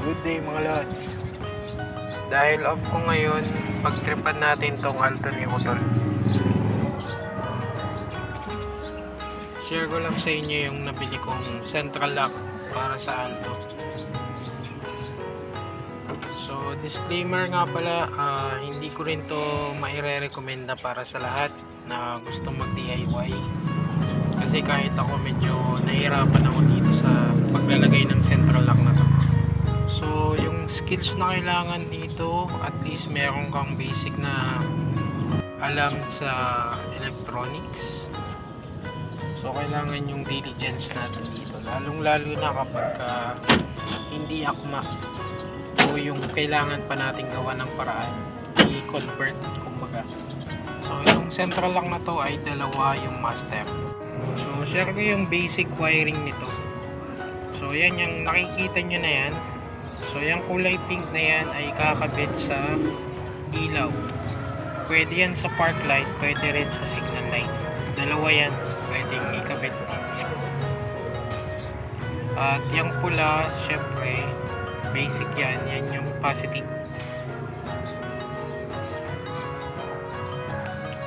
Good day mga lods. Dahil off ko ngayon, pagtripan natin tong alto ni Utol. Share ko lang sa inyo yung nabili kong central lock para sa alto. So disclaimer nga pala, hindi ko rin to maire-recommenda para sa lahat na gusto mag DIY. Kasi kahit ako medyo nahihirapan ako dito sa paglalagay ng central lock na to. So yung skills na kailangan dito, at least meron kang basic na alam sa electronics. So kailangan yung diligence natin dito, lalong lalo na kapag hindi akma o yung kailangan pa natin gawa ng paraan i-convert kumbaga. So yung central lock na to ay dalawa yung master. So share ko yung basic wiring nito. So yan, yung nakikita nyo na yan. So yung kulay pink na yan ay kakabit sa ilaw. Pwede yan sa park light, pwede rin sa signal light. Dalawa yan pwedeng ikabit. At yung pula, syempre basic yan, yan yung positive.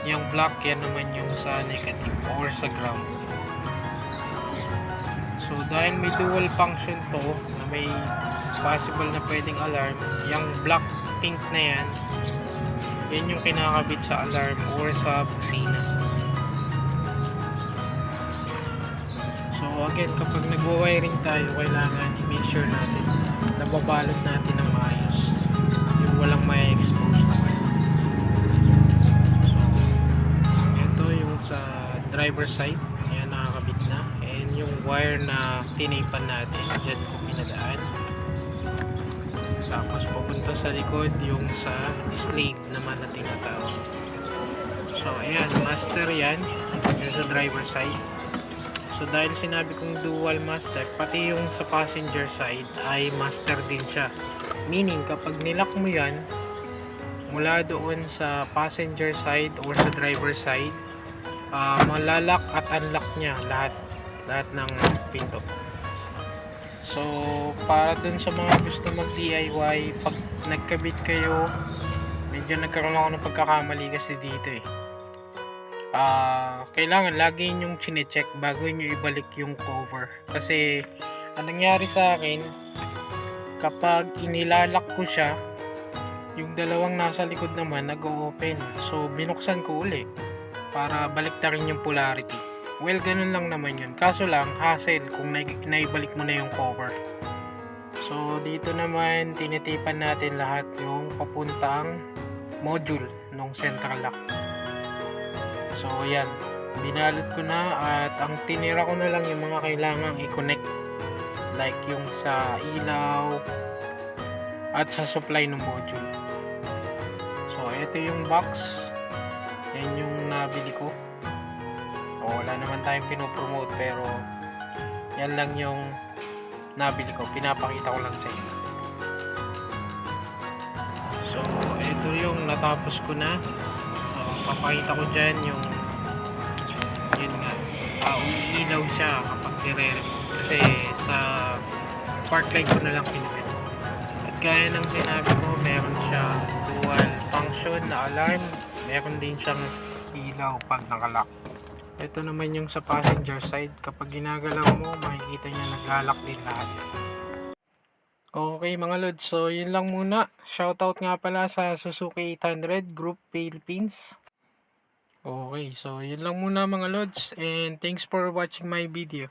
Yung black, yan naman yung sa negative or sa ground. So dahil may dual function to, na may possible na pwedeng alarm, yung black pink na yan, yan yung kinakabit sa alarm or sa busina. So again, kapag nagwa-wiring tayo, kailangan i-make sure natin na babalot natin ng maayos, yung walang may expose na wire. So ito yung sa driver side, yan nakakabit na, and yung wire na tinipan natin, dyan ko pinadaan. Tapos pupunta sa likod yung sa slave naman na tinatawag. So ayan, master yan, yung sa driver side. So dahil sinabi kong dual master, pati yung sa passenger side ay master din siya. Meaning kapag nilock mo yan mula doon sa passenger side or sa driver side, malalak at unlock niya lahat ng pinto. So para dun sa mga gusto mag DIY, pag nagkabit kayo, medyo nagkaroon ako ng pagkakamali kasi dito kailangan lagi yung chine-check bago nyo ibalik yung cover. Kasi anong nangyari sa akin, kapag inilalak ko siya, yung dalawang nasa likod naman nag-o-open. So binuksan ko uli para baliktarin yung polarity. Well, ganun lang naman yun. Kaso lang, hassle kung naibalik mo na yung cover. So, dito naman, tinitipan natin lahat yung papuntang module ng central lock. So, yan. Binalot ko na at ang tinira ko na lang yung mga kailangang i-connect. Like yung sa ilaw at sa supply ng module. So, ito yung box. Yan yung nabili ko. Wala naman tayong pinopromote, pero yan lang yung nabili ko, pinapakita ko lang sa inyo. So ito yung natapos ko na. So papakita ko dyan yung yun nga, umiilaw siya kapag nire-remove, kasi sa park light ko na lang pinipit. At gaya ng sinabi ko, meron siya dual function na alarm, meron din siyang ilaw pag nakalock. Ito naman yung sa passenger side, kapag ginagalaw mo, makikita niya naglalak din lahat. Okay mga lods, so yun lang muna. Shoutout nga pala sa Suzuki 800 Group Philippines. Okay, so yun lang muna mga lods, and thanks for watching my video.